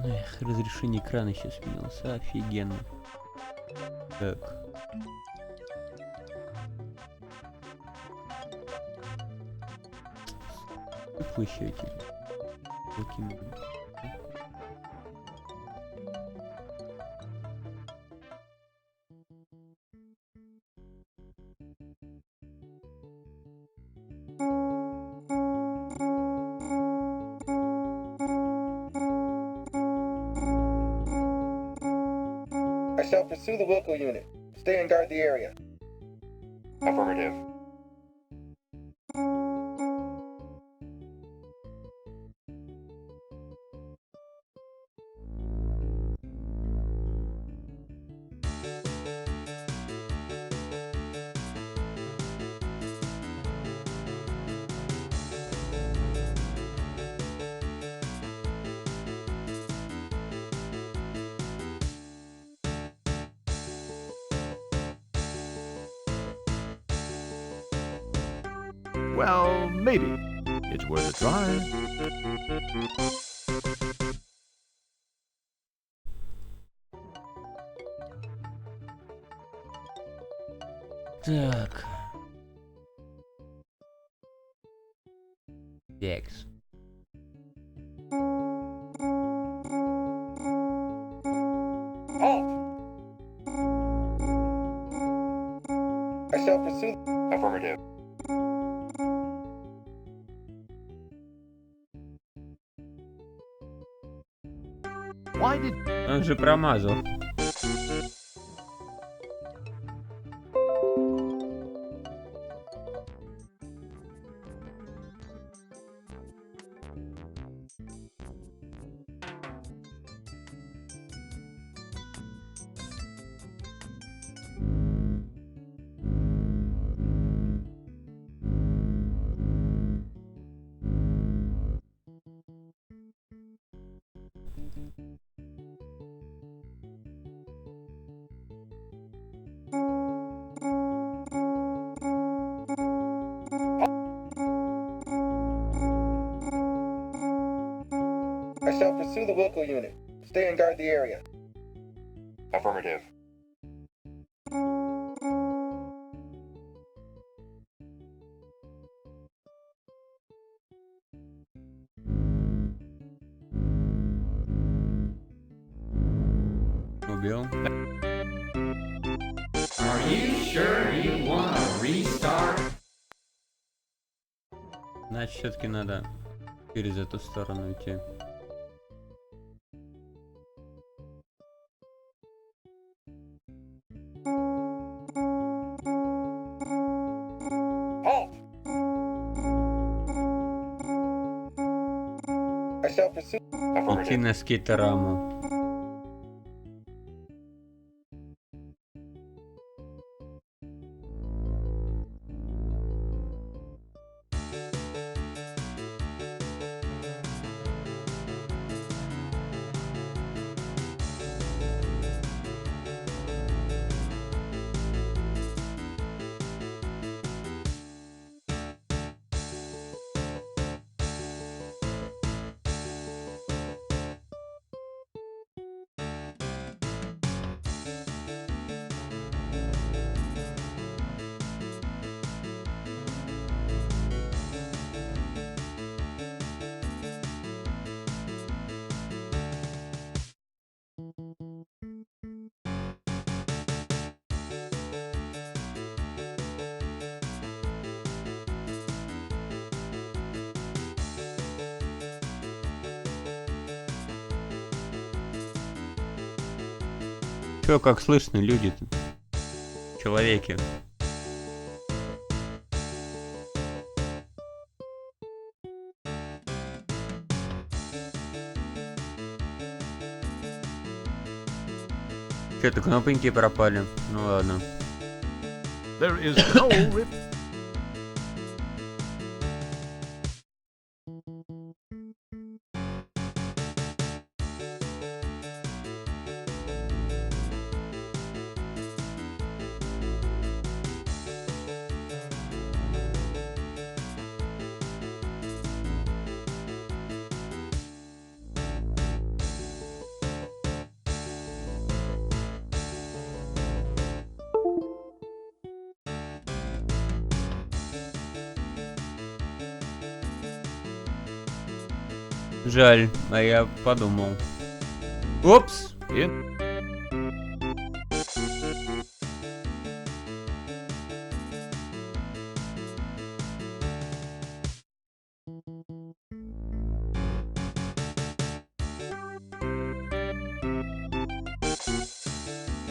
Эх, разрешение экрана сейчас сменился, офигенно. Так. Выпущу эти. I shall pursue the Wilco unit. Stay and guard the area. Affirmative. Well, maybe. It's worth a try. Так. Текс. Halt! I shall pursue. Affirmative. Why did... Он же промазал. I shall pursue the Wilco unit. Stay and guard the area. Affirmative. Убил. Are you sure you want to restart? Значит, все-таки надо через эту сторону идти. Halt! I shall pursue. Идти Affirmative. на скейтераму. Чё, как слышно, люди-то? Человеки. Чё-то кнопоньки пропали. Ну ладно. There is no rip... Жаль, а я подумал. Опс! In.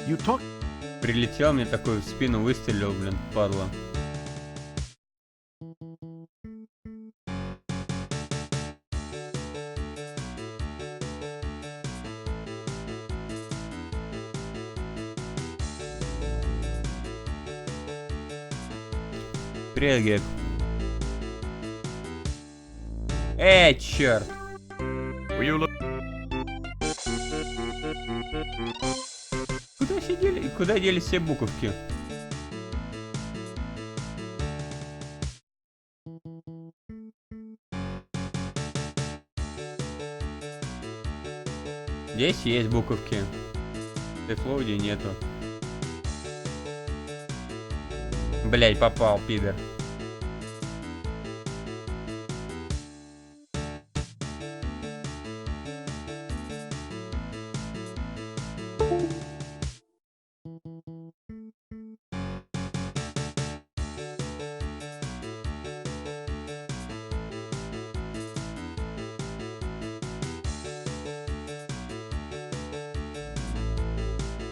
You talk. Прилетел мне такой в спину, выстрелил, блин, падла. Привет, Гек. Черт! Will you look? Куда сидели? Куда делись все буковки? Здесь есть буковки. В дефлоуде нету. Блять, попал, пидор.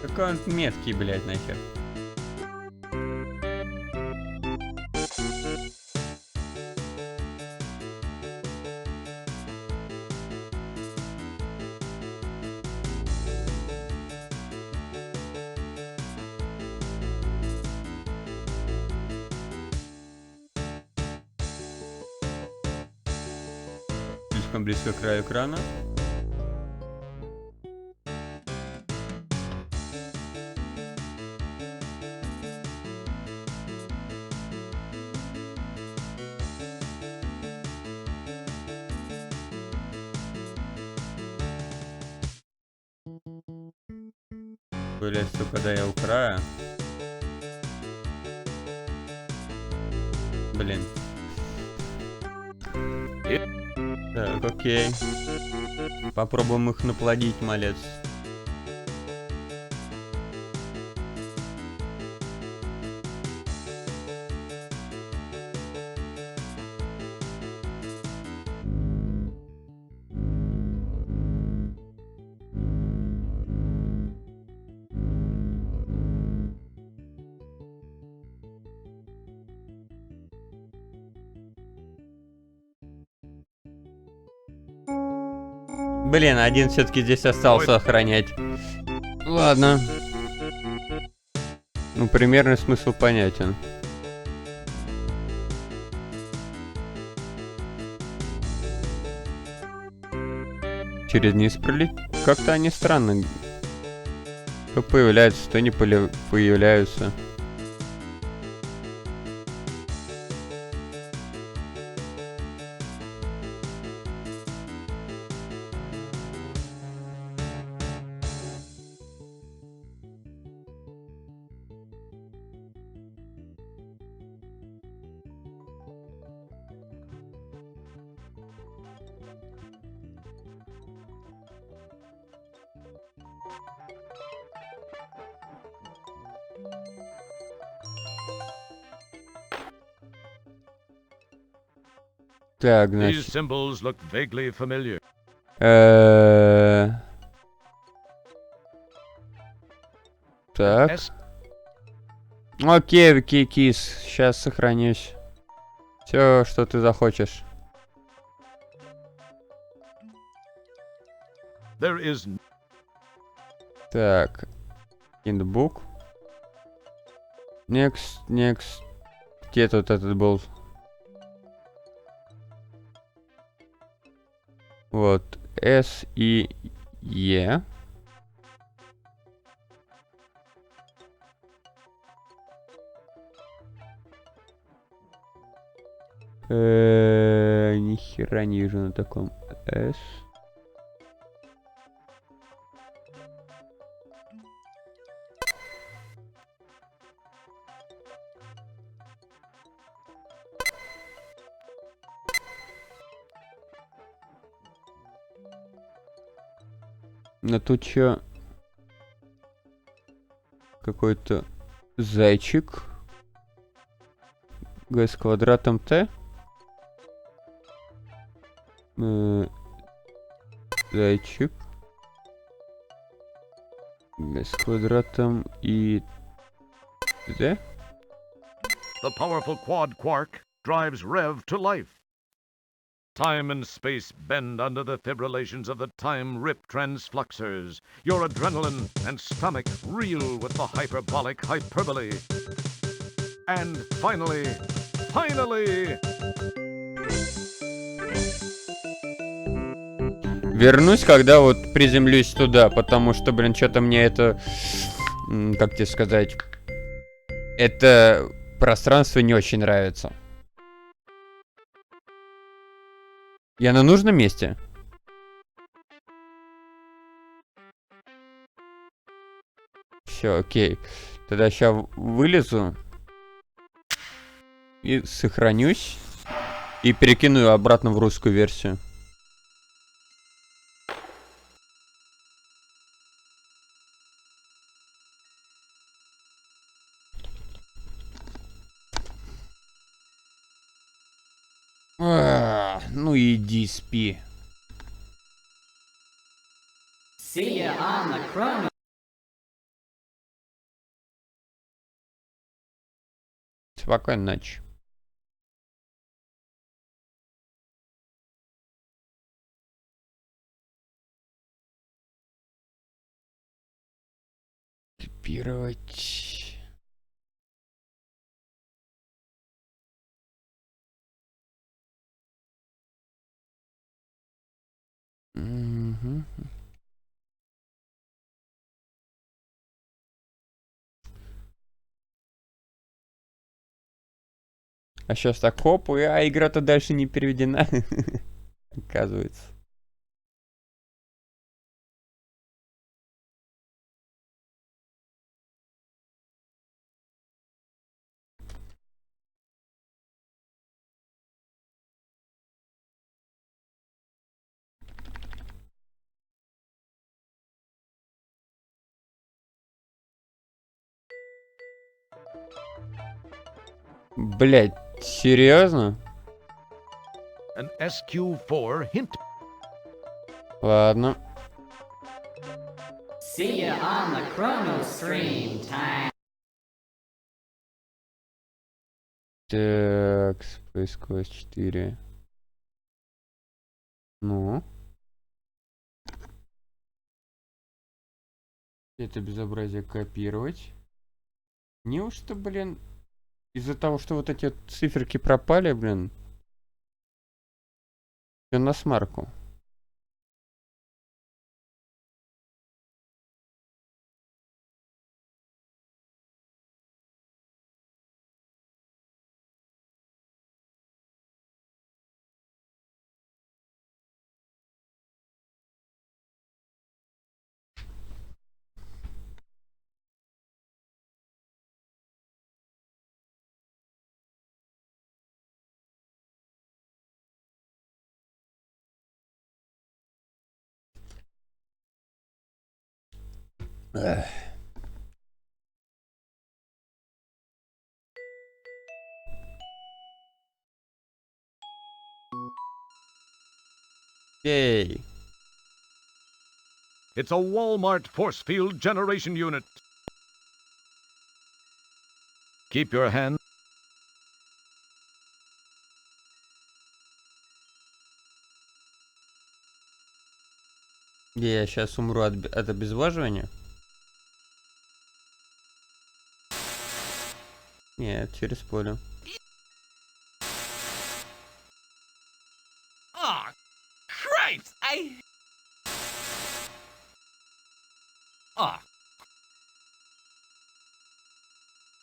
Какой он меткий, блять, нахер. Слишком близко к краю экрана. Блять, когда я у края. Блин. Так, окей. Попробуем их наплодить, малец. Блин, один все-таки здесь остался охранять. Ладно. Ну, примерный смысл понятен. Через низ пролететь? Как-то они странно. То появляются, то не появляются. Так, These значит. symbols look vaguely familiar. Так. S. Окей, кис. Сейчас сохранюсь. Все, что ты захочешь. There is. Так. In the book. Next. Где тут этот был? Вот. S и E. Нихера не вижу на таком S. Но тут чё? Какой-то зайчик. Г с квадратом Т. Зайчик. Г с квадратом и Т. The powerful quad quark drives Rev to life. Time and space bend under the fibrillations of the time-rip transfluxers. Your adrenaline and stomach reel with the hyperbolic hyperbole. And finally, Вернусь, когда вот приземлюсь туда, потому что, блин, что-то мне это... Как тебе сказать? Это пространство не очень нравится. Я на нужном месте? Все, окей. Тогда сейчас вылезу. И сохранюсь. И перекину ее обратно в русскую версию. Ну иди спи. See ya on the chrono. Спокойной ночи. Копировать. Угу. А сейчас так хоп, а игра-то дальше не переведена. Оказывается. Блять, серьезно? an SQ4 hint. Ладно. See ya on the chrono stream time. Так, поисковик 4. Ну. Это безобразие копировать. Неужто, блин, из-за того, что вот эти вот циферки пропали, блин, всё на смарку. Эх. Эй. It's a Walmart force field generation unit. Keep your hand. Я сейчас умру от обезвоживания? Нет, через поле. Oh, Christ! Oh,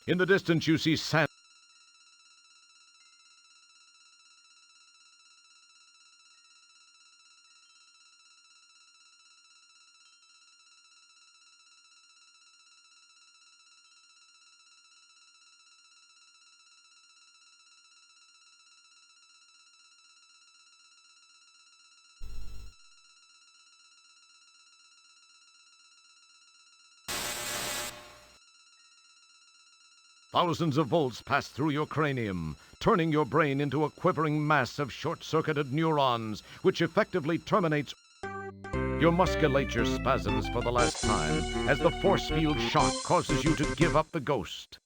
In the distance, you see sand. Thousands of volts pass through your cranium, turning your brain into a quivering mass of short-circuited neurons, which effectively terminates your musculature spasms for the last time, as the force field shock causes you to give up the ghost.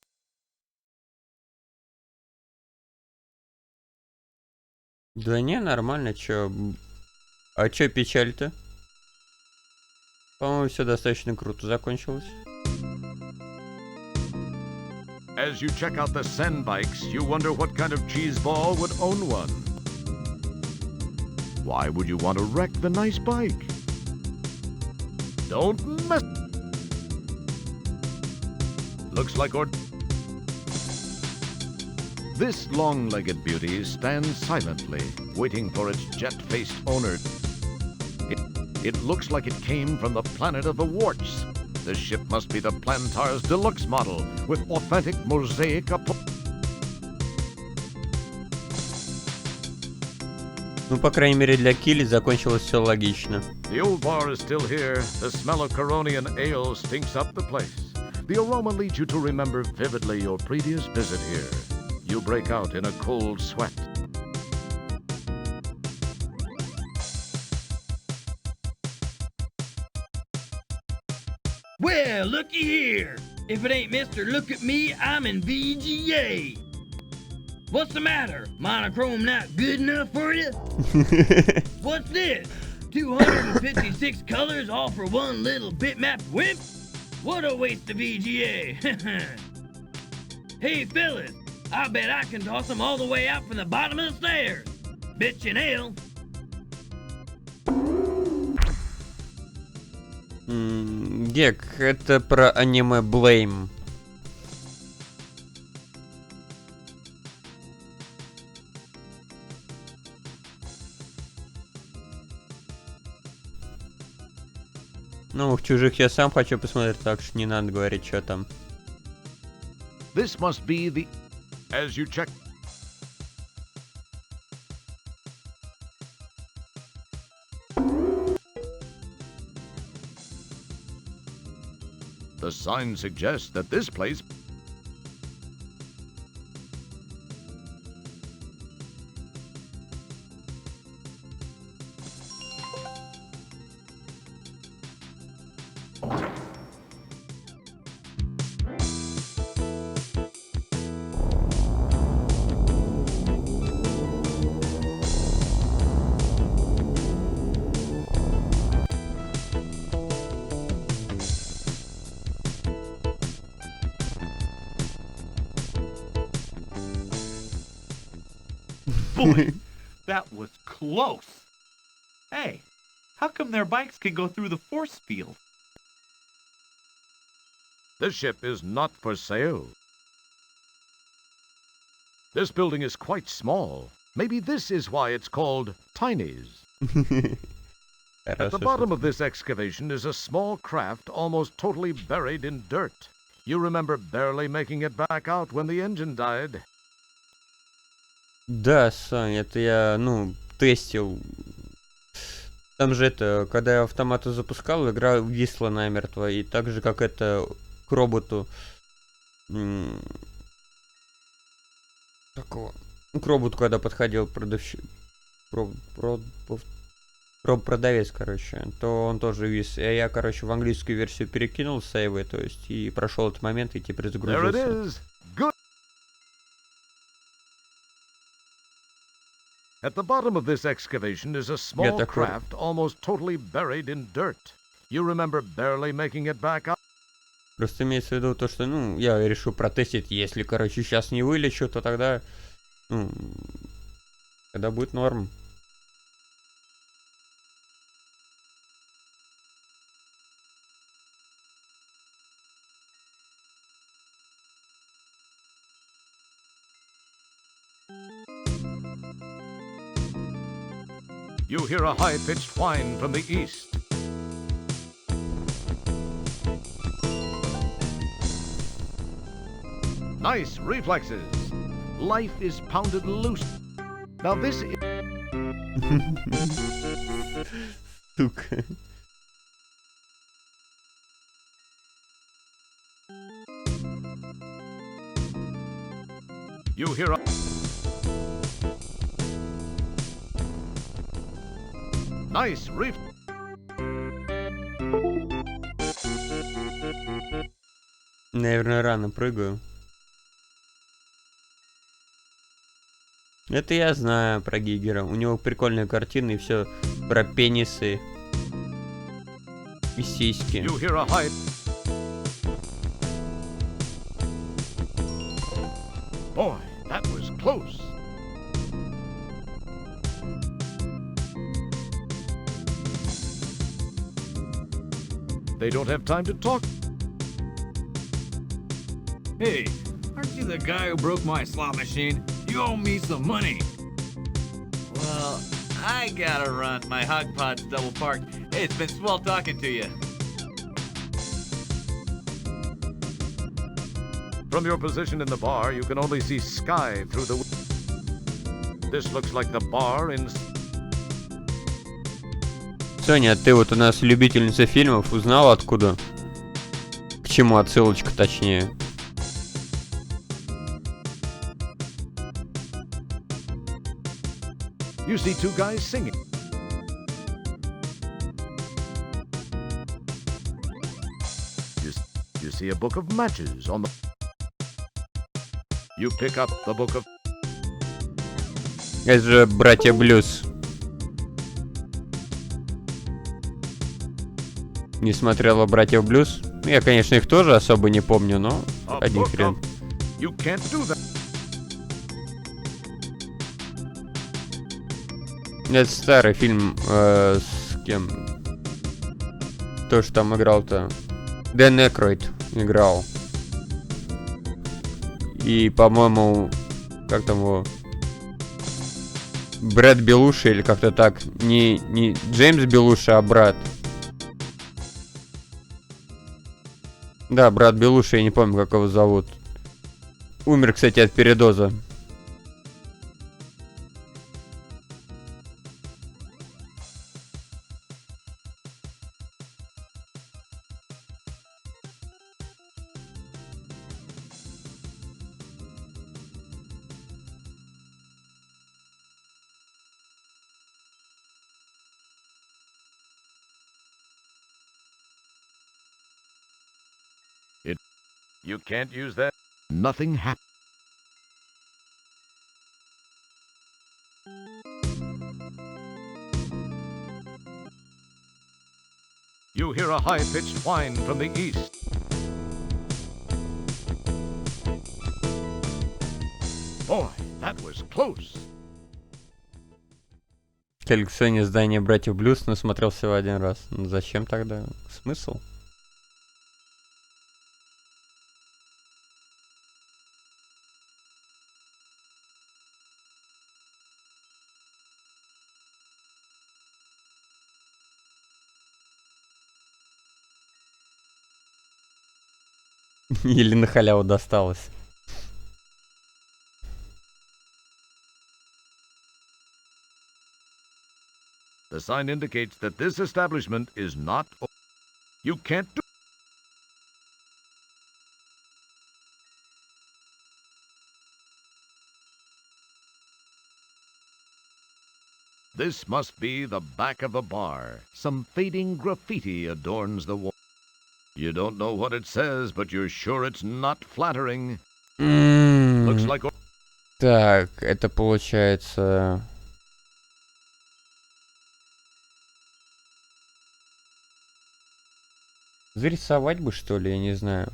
Да не, нормально, чё. А чё печаль-то? По-моему, все достаточно круто закончилось. As you check out the sand bikes, you wonder what kind of cheeseball would own one. Why would you want to wreck the nice bike? Don't mess. Looks like This long-legged beauty stands silently, waiting for its jet-faced owner. It looks like it came from the planet of the warts. This ship must be the Plantar's deluxe model, with authentic mosaic Ну, по крайней мере, для Килли закончилось все логично. The old bar is still here. The smell of Coronian ale stinks up the place. The aroma leads you to remember vividly your previous visit here. You break out in a cold sweat. Well, looky here. If it ain't Mr. Look at Me, I'm in VGA. What's the matter? Monochrome not good enough for you? What's this? 256 colors all for one little bitmap whip? What a waste of VGA. Hey, fellas, I bet I can toss them all the way out from the bottom of the stairs. Bitch and ale. Гек, это про аниме Blame. Ну, в чужих я сам хочу посмотреть, так что не надо говорить, что там. This must be the... As you check... The sign suggests that this place... Boy, that was close. Hey, how come their bikes can go through the force field? This ship is not for sale. This building is quite small. Maybe this is why it's called Tiny's. At the bottom of this excavation is a small craft almost totally buried in dirt. You remember barely making it back out when the engine died. Да, Сань, это я, тестил. Там же это, когда я автоматы запускал, игра висла намертво. И так же, как это к роботу... Такого... К роботу, когда подходил продавец, короче, то он тоже вис. Я, короче, в английскую версию перекинул сейвы, то есть, и прошел этот момент, и теперь загрузился. At the bottom of this excavation is a small craft almost totally buried in dirt. You remember barely making it back up. Просто имеется в виду то, что, я решил протестить, если, короче, сейчас не вылечу, то тогда, тогда будет норм. You hear a high-pitched whine from the east. Nice reflexes. Life is pounded loose. Now this is... Сука. You hear a... Nice reef. Наверное, рано прыгаю. Это я знаю про Гигера. У него прикольные картины и все про пенисы и сиськи. You hear a high... Boy, that was close. They don't have time to talk. Hey, aren't you the guy who broke my slot machine? You owe me some money. Well, I gotta run. My hog pod's double parked. Hey, it's been swell talking to you. From your position in the bar, you can only see sky through the... This looks like the bar in... Соня, ты вот у нас любительница фильмов, узнала откуда? К чему отсылочка, точнее? You see two guys singing. You see a book of matches on the... You pick up the book of... Это же братья Блюз. Не смотрела братьев Блюз? Я, конечно, их тоже особо не помню, но A один book хрен. of... You can't do that. Это старый фильм с кем? Кто ж там играл-то? Дэн Экройд играл. И, по-моему, как там его? Брэд Белуши или как-то так. Не Джеймс Белуши, а брат. Да, брат Белуши, я не помню, как его зовут. Умер, кстати, от передоза. You can't use that. Nothing happened. You hear a high-pitched whine from the east. Boy, that was close. Коллекционер издания братьев Блюз, но смотрел всего один раз. Ну зачем тогда? Смысл? Или на халяву досталось. The sign indicates that this establishment is not... You can't do... This must be the back of the bar. Some fading graffiti adorns the wall. You don't know what it says, but you're sure it's not flattering. Looks like... Так, это получается... Зарисовать бы, что ли, я не знаю.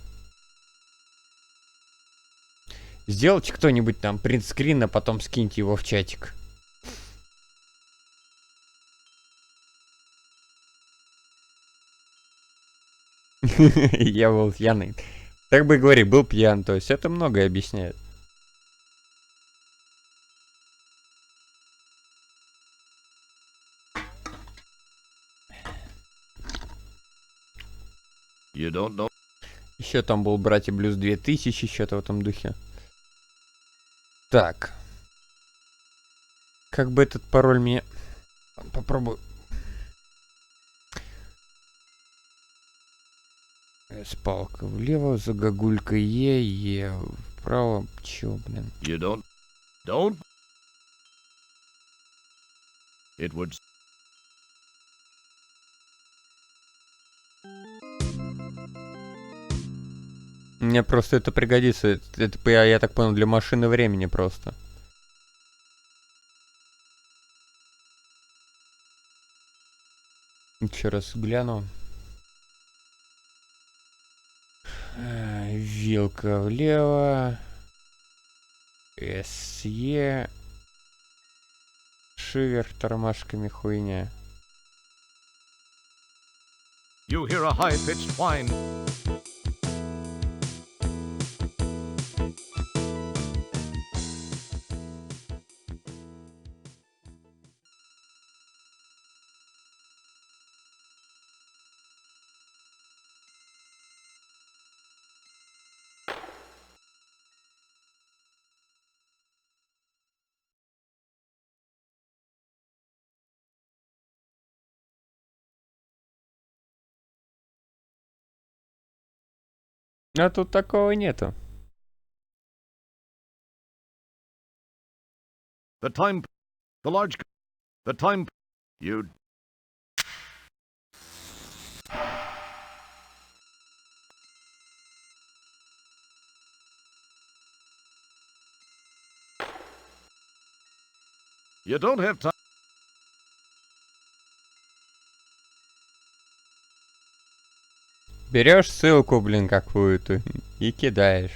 Сделайте кто-нибудь там принтскрин, а потом скиньте его в чатик. Я был пьяный. Так бы и говори, был пьян, то есть это многое объясняет. You don't know. Еще там был братья Блюз 2000, что-то в этом духе. Так. Как бы этот пароль мне... Попробую. С палкой влево, загогулька Е, Справа, чё, блин? You don't. It would. Мне просто это пригодится. Это я так понял, для машины времени просто. Еще раз гляну. Вилка влево. СЕ. Шивер тормашками хуйня. You hear a high-pitched whine. А тут такого нету. The time. The large. The time. You. You don't have time. Берешь ссылку, блин, какую-то и кидаешь.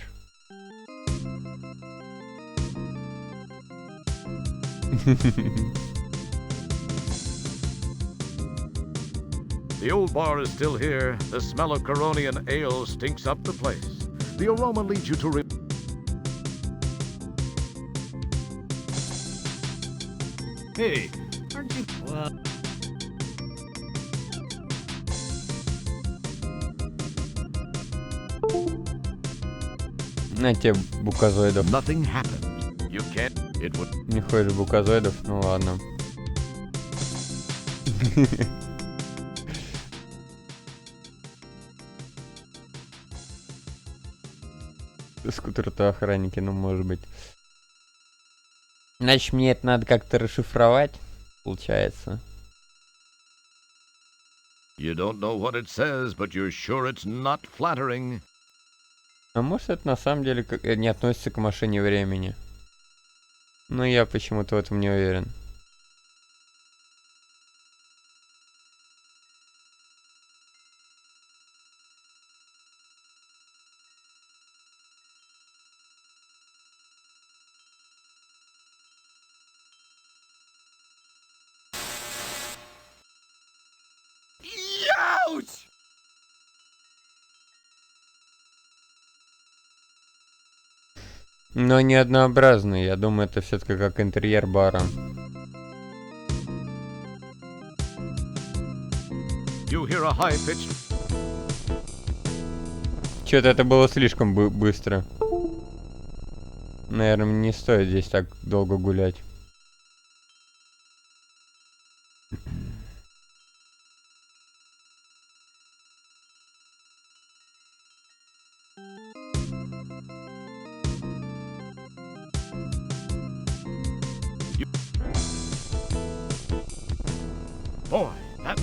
The old bar is still here. The smell of Coronian ale stinks up the place. The aroma leads you to. Hey, aren't you? Well, На тебе буказоидов. Nothing happened. You can't. It would. Не ходишь буказоидов? Ну ладно. Скутер-то охранники, ну может быть. Значит, мне это надо как-то расшифровать, получается. You don't know what it says, but you're sure it's not flattering. А может это на самом деле не относится к машине времени? Но я почему-то в этом не уверен. ouch! Но не однообразный. Я думаю, это все-таки как интерьер бара. You hear a high-pitched. Что-то это было слишком быстро. Наверное, не стоит здесь так долго гулять. Boy, that.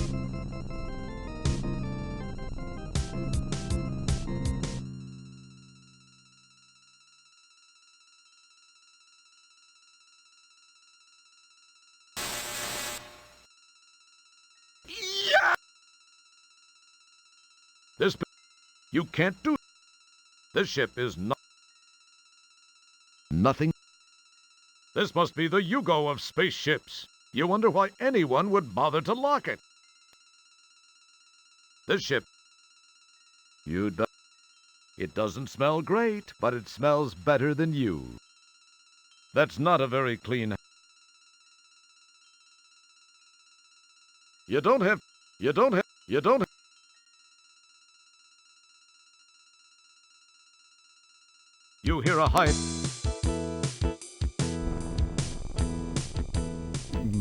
Yeah! This. You can't do. This ship is not. Nothing. This must be the Yugo of spaceships. You wonder why anyone would bother to lock it. This ship. It doesn't smell great, but it smells better than you. That's not a very clean. You don't have. You hear a high.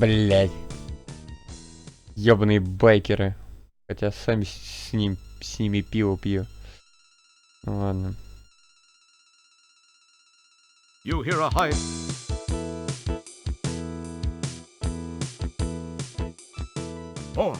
Блять. Ёбаные байкеры. Хотя сами с ними пиво пью. Ну ладно. You hear a high... Oh,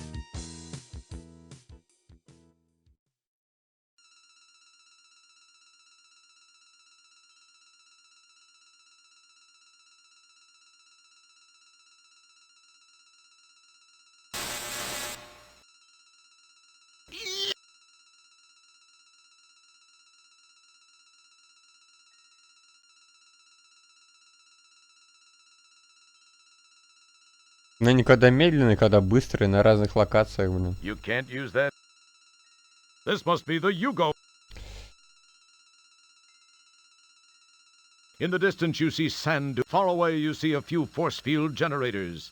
Ну, никогда медленный, когда быстрый, на разных локациях, блин. you can't use that. This must be the Yugo. In the distance you see sand. Far away you see a few force field generators.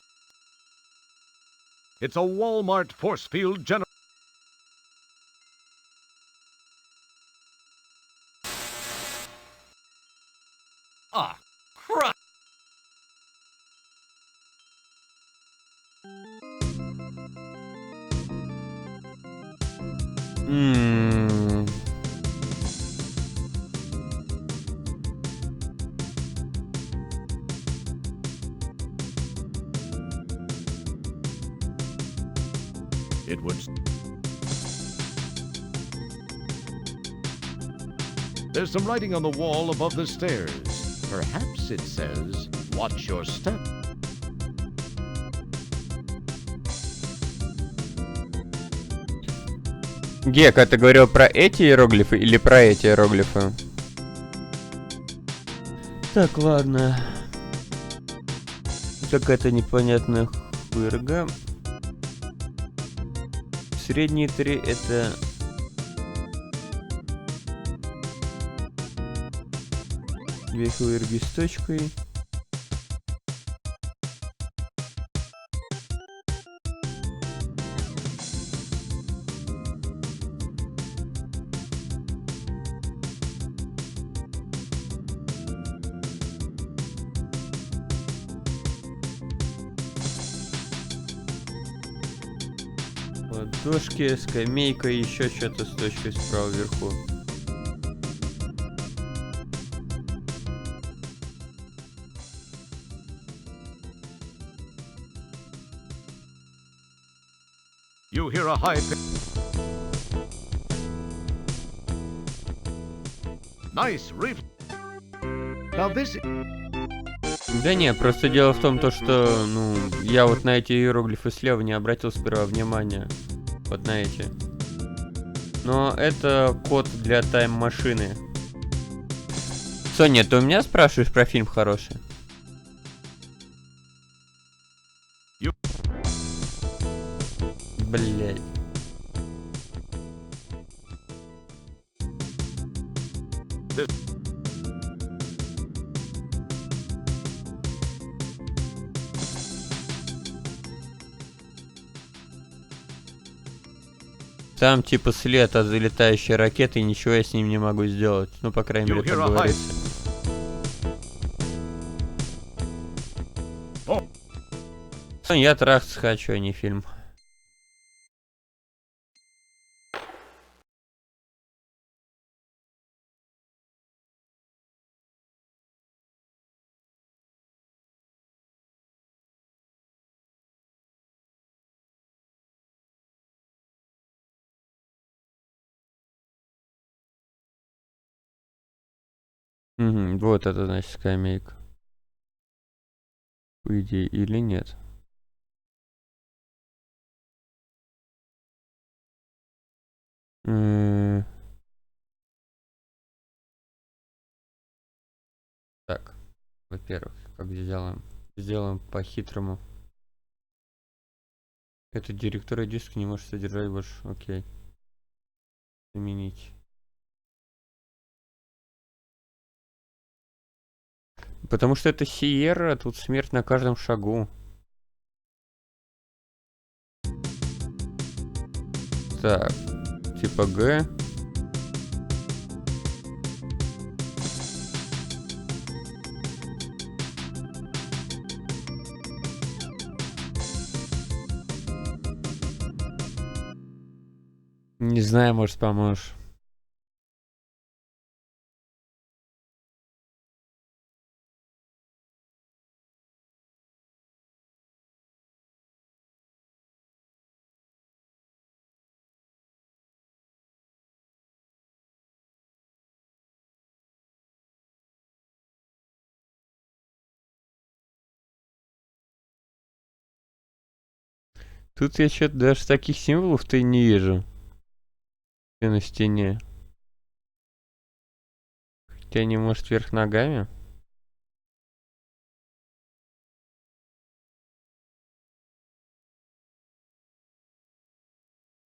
It's a Walmart force field generator. Ah, crap. М. It would... There's some writing on the wall above the stairs. Perhaps it says, watch your step. Гек, а ты говорил про эти иероглифы или про эти иероглифы? Так, ладно. Какая-то непонятная хуйрга. Средние три это... Две хуйрги с точкой. Ладошки, скамейка и еще что-то с точкой справа вверху. You hear a high... Nice reef. Now this... Да не, просто дело в том, то, что, ну, я вот на эти иероглифы слева не обратил сперва внимания. Вот на эти. Но это код для тайм-машины. Соня, ты у меня спрашиваешь про фильм хороший? Блять. Там типа след от залетающей ракеты, и ничего я с ним не могу сделать. Ну, по крайней мере, так говорится. Я трахаться хочу, а не фильм. Угу, вот это значит скамейка. По идее, или нет? Так, во-первых, как сделаем? Сделаем по-хитрому. Этот директорный диск не может содержать больше. Окей. Заменить. Потому что это Сиерра, тут смерть на каждом шагу. Так, типа Г. Не знаю, может, поможешь. Тут я что-то даже таких символов-то и не вижу. И на стене. Хотя они, может, вверх ногами?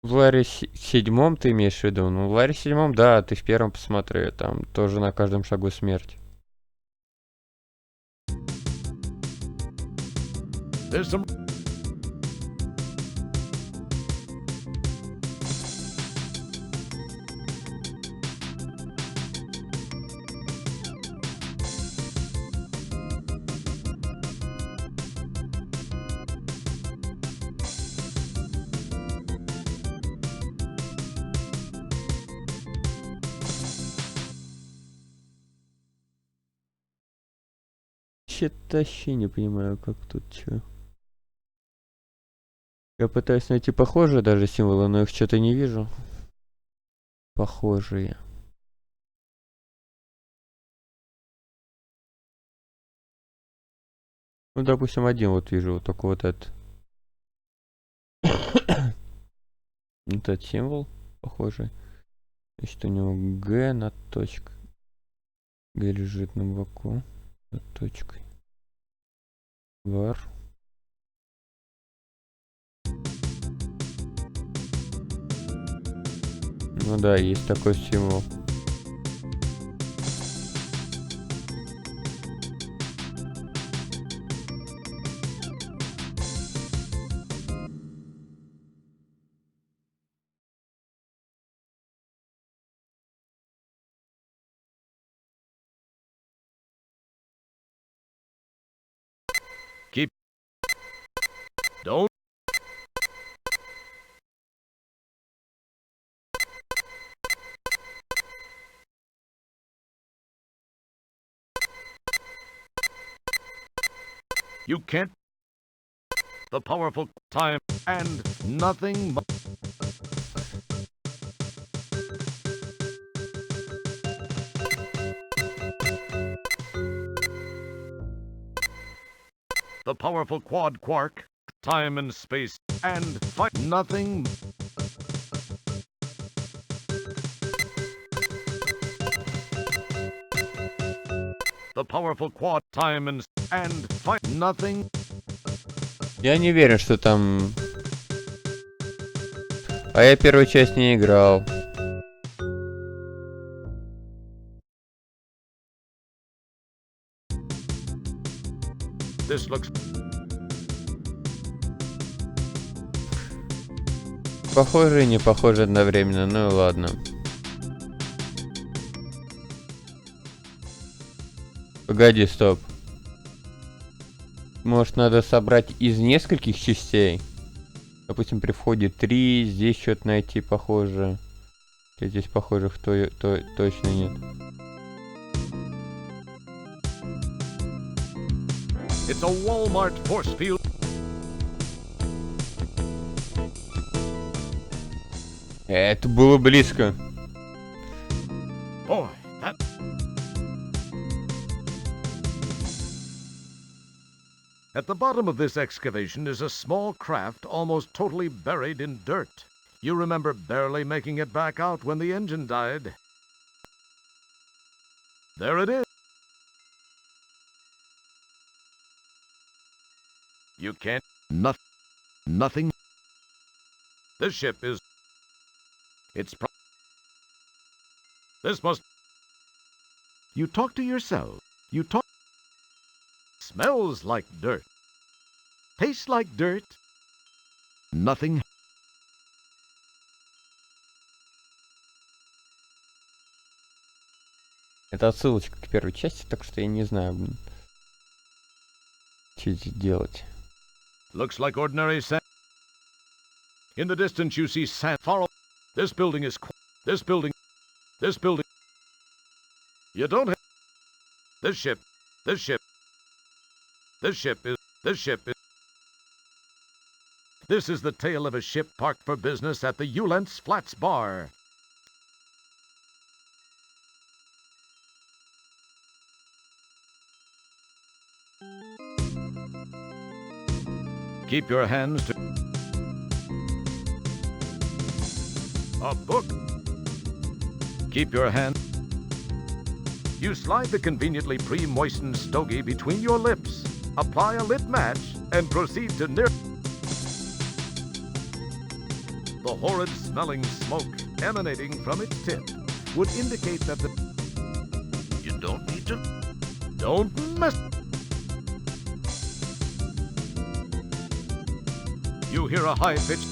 В ларе седьмом ты имеешь в виду? Ну, в ларе седьмом, да, ты в первом посмотри. Там тоже на каждом шагу смерть. There's some. Че-то вообще не понимаю, как тут что. Я пытаюсь найти похожие даже символы, но их что-то не вижу. Похожие. Ну, допустим, один вот вижу, вот только вот этот. Этот символ похожий. Значит, у него Г над точкой. Г лежит на боку над точкой. Вар. Ну да, есть такой символ. Keep. Don't. You can't. The powerful time and nothing but. The powerful quad quark, time and space, and fight nothing. The powerful quad, time and fight nothing. Я не верю, что там... А я первую часть не играл. This looks. Похоже и не похоже одновременно, ну и ладно. Погоди, стоп. Может, надо собрать из нескольких частей? Допустим, при входе 3, здесь что-то найти похожее. Хотя здесь похожих точно нет. It's a Walmart force field. Это было близко. Boy, that. At the bottom of this excavation is a small craft almost totally buried in dirt. You remember barely making it back out when the engine died. There it is. You can't. Nothing. This ship is. It's. This must. You talk to yourself. You talk. Smells like dirt. Tastes like dirt. Nothing. Это отсылочка к первой части, так что я не знаю, блин, что здесь делать. Looks like ordinary sand. In the distance you see sand far off. This building is. This building. This building. You don't have. This ship. This ship. This ship is. This ship is. This is the tale of a ship parked for business at the Ulenz Flats Bar. Keep your hands to. A book. Keep your hand. You slide the conveniently pre-moistened stogie between your lips, apply a lit match, and proceed to near... The horrid-smelling smoke emanating from its tip would indicate that the... You don't need to... Don't mess... You hear a high-pitched...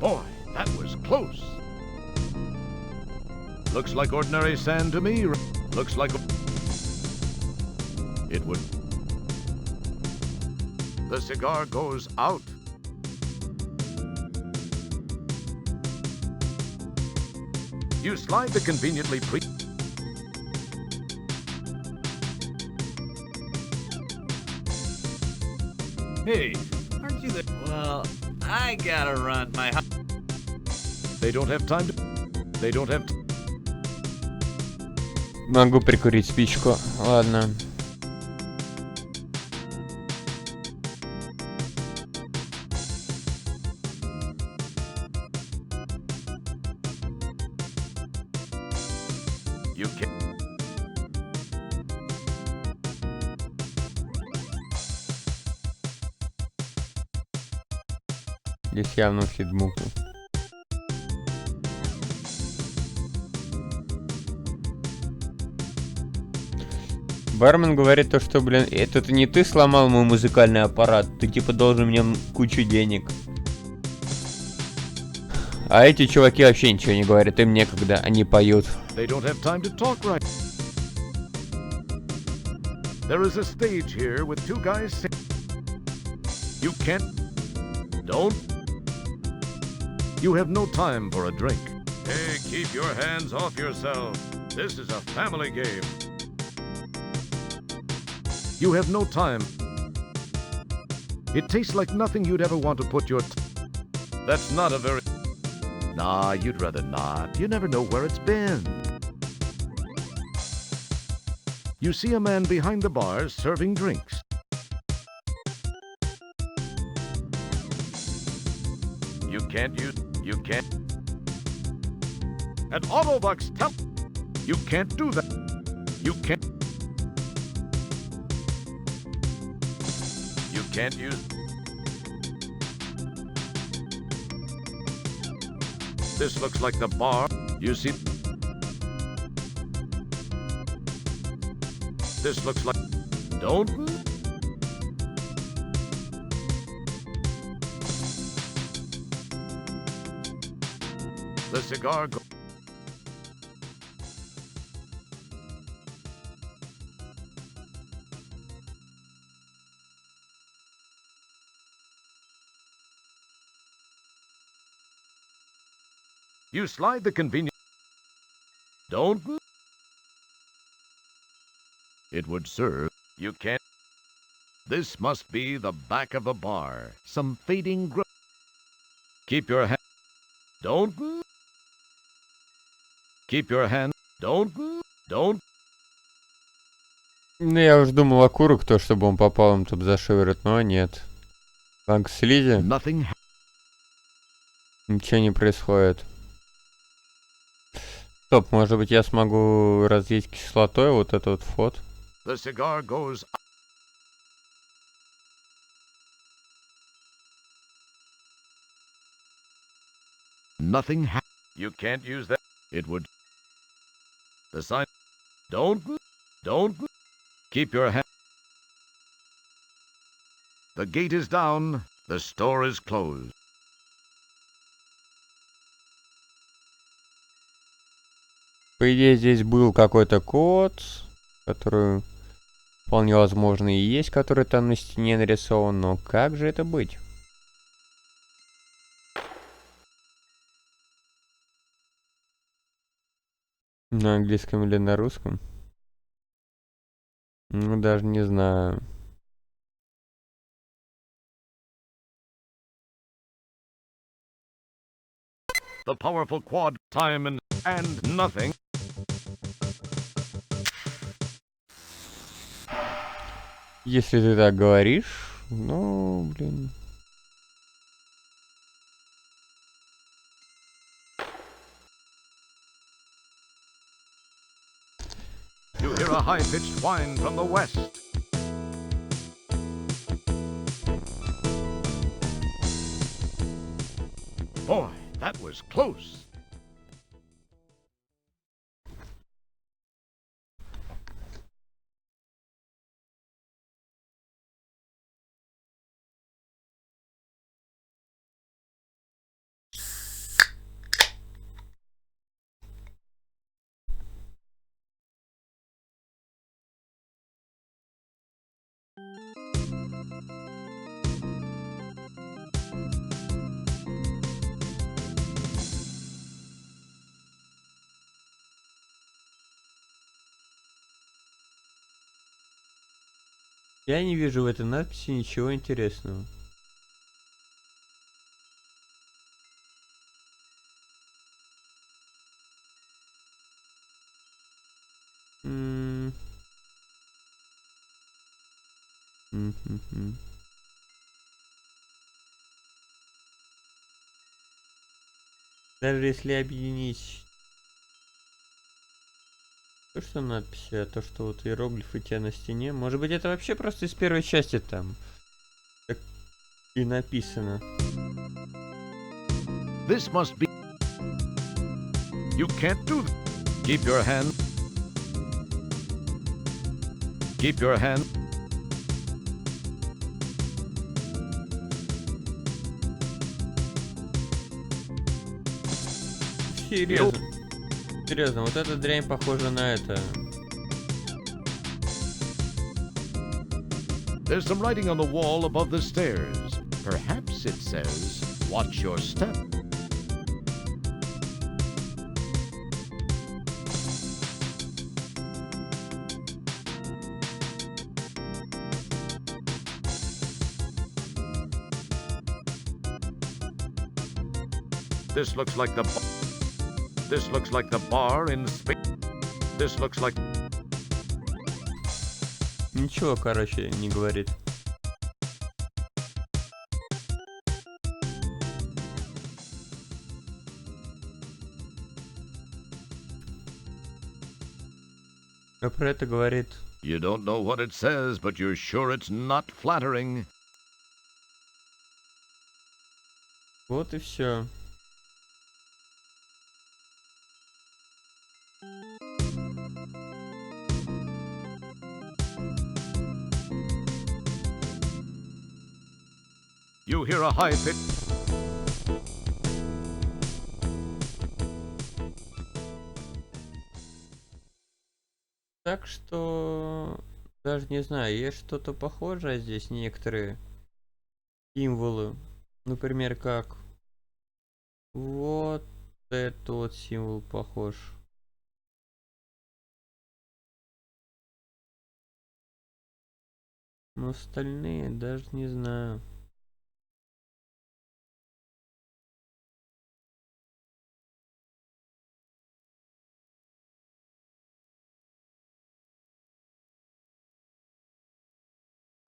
Boy, that was close. Looks like ordinary sand to me. Looks like... It would... The cigar goes out. You slide the conveniently pre... Hey, aren't you the... Well, I gotta run. My... They don't have time to... They don't have... Могу прикурить спичку. Ладно. You can... Здесь явно след мухнул. Бармен говорит то, что, блин, это не ты сломал мой музыкальный аппарат, ты типа должен мне кучу денег. А эти чуваки вообще ничего не говорят, им некогда, они поют. They don't have time to talk right. There is a stage here with two guys sing. You can't... Don't... You have no time for a drink. Hey, keep your hands off yourself. This is a family game. You have no time. It tastes like nothing you'd ever want to put your... That's not a very... Nah, you'd rather not. You never know where it's been. You see a man behind the bar serving drinks. You can't use... You can't... At Autobucks, tell... You can't do that. You can't... You can't use... This looks like the bar. You see... This looks like... Don't... The cigar... You slide the convenient... Don't... It would serve. You can't... This must be the back of the bar. Some fading growth. Keep your hand... Don't... Keep your hand... Don't... Ну, я уж думал окурок, то, чтобы он попал им тут за шиворот, но нет. Банк слизи. Nothing... Ничего не происходит. Стоп, может быть я смогу разъесть кислотой вот этот вот вход? The cigar goes... Nothing... You can't use that. It would... The sign... Don't... Keep your hand... The gate is down. The store is closed. По идее, здесь был какой-то код, который вполне возможно и есть, который там на стене нарисован, но как же это быть? На английском или на русском? Ну, даже не знаю. The powerful quad time and nothing. Если ты так говоришь, ну, блин. hear a high-pitched whine from the west. Boy, that was close. Я не вижу в этой надписи ничего интересного. Мгм. Даже если объединить то, что надписи, а то, что вот иероглифы те на стене, может быть, это вообще просто из первой части там так и написано. This must be... You can't do that. Keep your hand. Keep your hand. Серьезно. Серьезно, вот эта дрянь похожа на это. There's some writing on the wall above the stairs. Perhaps it says, watch your step. This looks like the... This looks like the bar in space. This looks like... Ничего, короче, не говорит. А про это говорит. You don't know what it says, but you're sure it's not flattering. Вот и все. You hear a high pitch. Так что даже не знаю, есть что-то похожее здесь, некоторые символы. Например, как вот этот вот символ похож. Но остальные даже не знаю.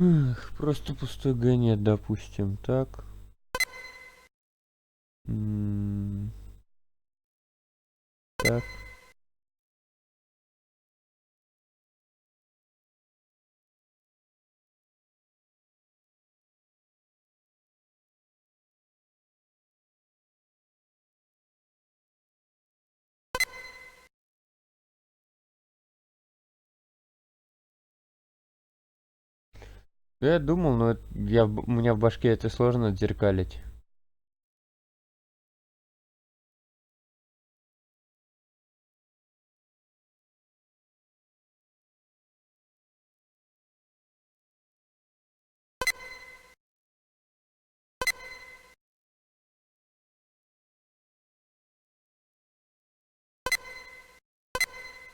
Эх, просто пустой гонет, допустим, так. Так. Я думал, но у меня в башке это сложно отзеркалить.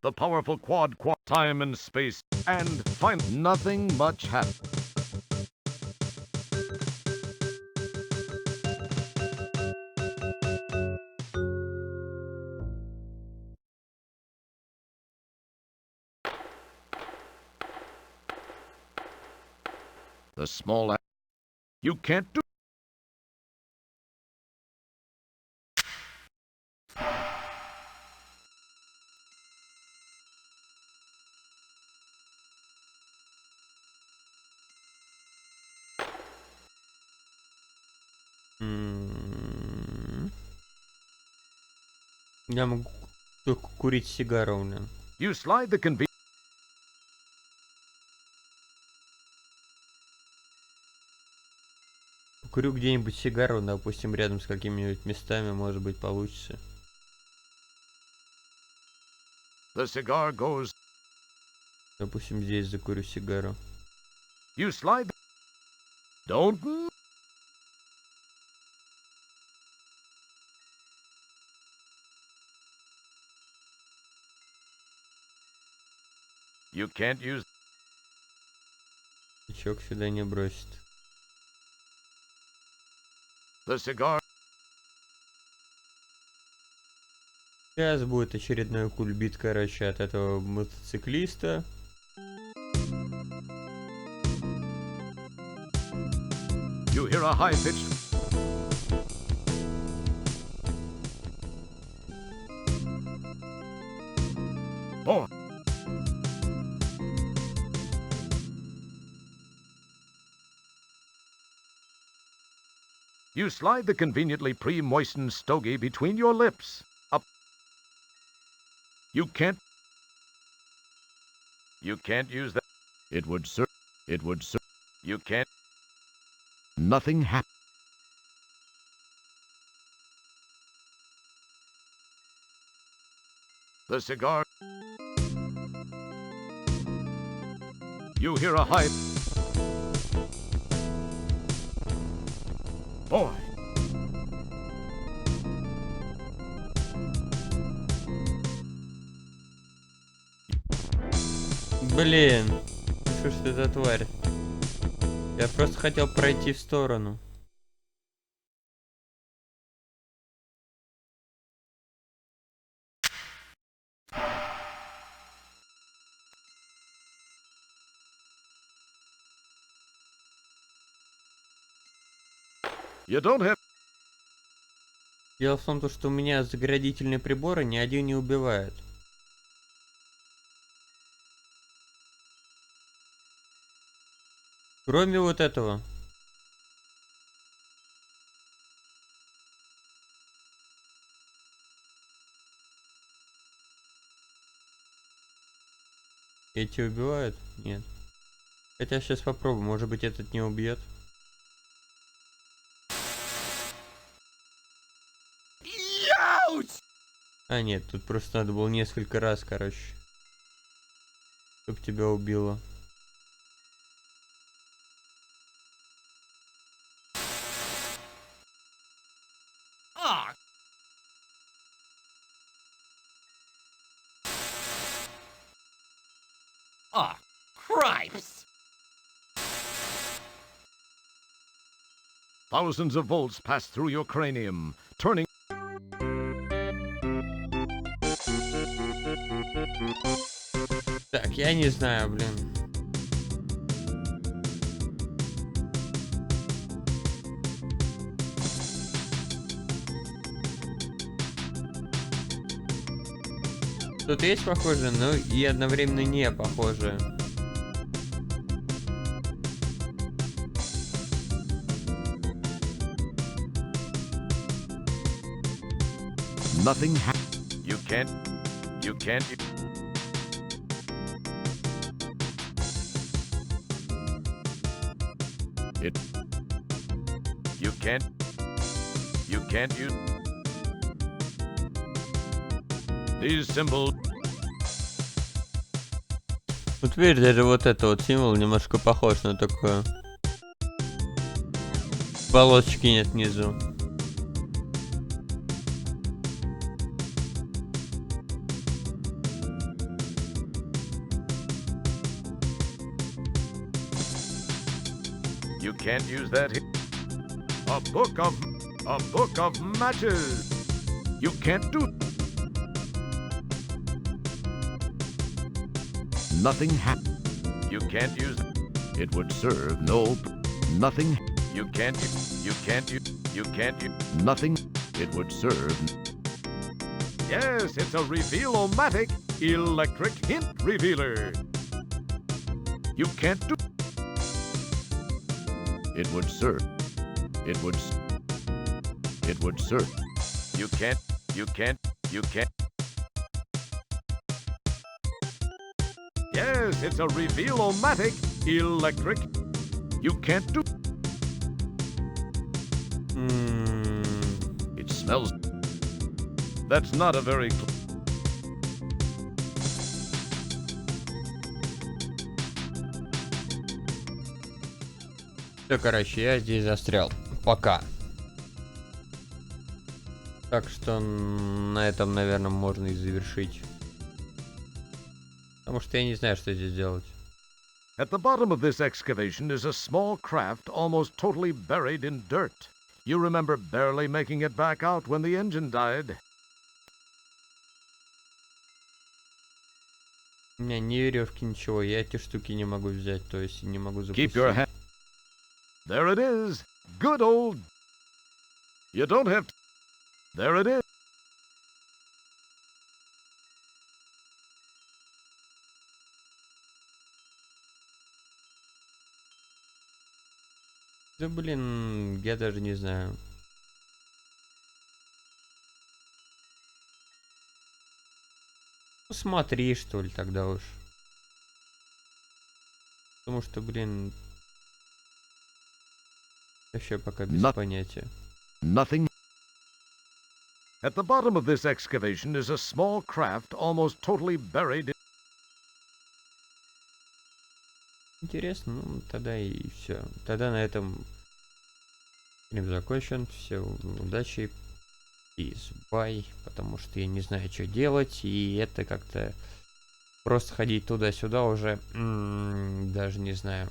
The powerful quad time and space, and find nothing much happened. The small... You can't do... Я могу только курить сигару, блин. You slide the convenient. Курю где-нибудь сигару, допустим, рядом с какими-нибудь местами, может быть, получится. The cigar goes. Допустим, здесь закурю сигару. You slide. Don't. You can't use. Ничего сюда не бросит. The cigar. Сейчас будет очередной кульбит, короче, от этого мотоциклиста. You hear a high-pitched. Oh. You slide the conveniently pre-moistened stogie between your lips. Up. You can't use that. It would serve. You can't. Nothing happened. The cigar. You hear a high. Boy. Блин, что ж ты за тварь? Я просто хотел пройти в сторону. You don't have. Дело в том, что у меня заградительные приборы ни один не убивает. Кроме вот этого. Эти убивают? Нет. Хотя сейчас попробую, может быть этот не убьет. А нет, тут просто надо было несколько раз, короче. Чтоб тебя убило. Ah, cripes! Thousands of volts pass through your cranium, turning. Так, я не знаю, блин. Тут есть похожие, но и одновременно не похожие. Nothing You can't. It. You can't use. These symbols. Вот видишь, даже вот это вот символ немножко похож на такое. Полосочки нет внизу. You can't use that here. A book of matches. You can't do. Nothing happened. You can't use. It would serve no. Nothing. You can't. Nothing. It would serve. Yes, it's a reveal-o-matic electric hint revealer. You can't do. It would serve. It would serve. You can't. Yes, it's a reveal-o-matic electric. You can't do. It smells. That's not a very. Все, короче, я здесь застрял. Пока. Так что на этом, наверное, можно и завершить. Потому что я не знаю, что здесь делать. At the bottom of this excavation is a small craft almost totally buried in dirt. You remember barely making it back out when the engine died. У меня ни веревки, ничего. Я эти штуки не могу взять, то есть не могу запустить. Keep your hand. There it is. Good old. You don't have to. There it is. Да блин, я даже не знаю. Ну смотри, что ли, тогда уж. Потому что, блин, вообще пока без понятия. Nothing. At the bottom of this excavation is a small craft almost totally buried in. Интересно, ну тогда и все. Тогда на этом стрим закончен. Все, удачи. И бай. Потому что я не знаю, что делать. И это как-то просто ходить туда-сюда уже даже не знаю.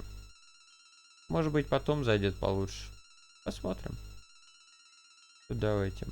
Может быть, потом зайдет получше. Посмотрим. Давайте.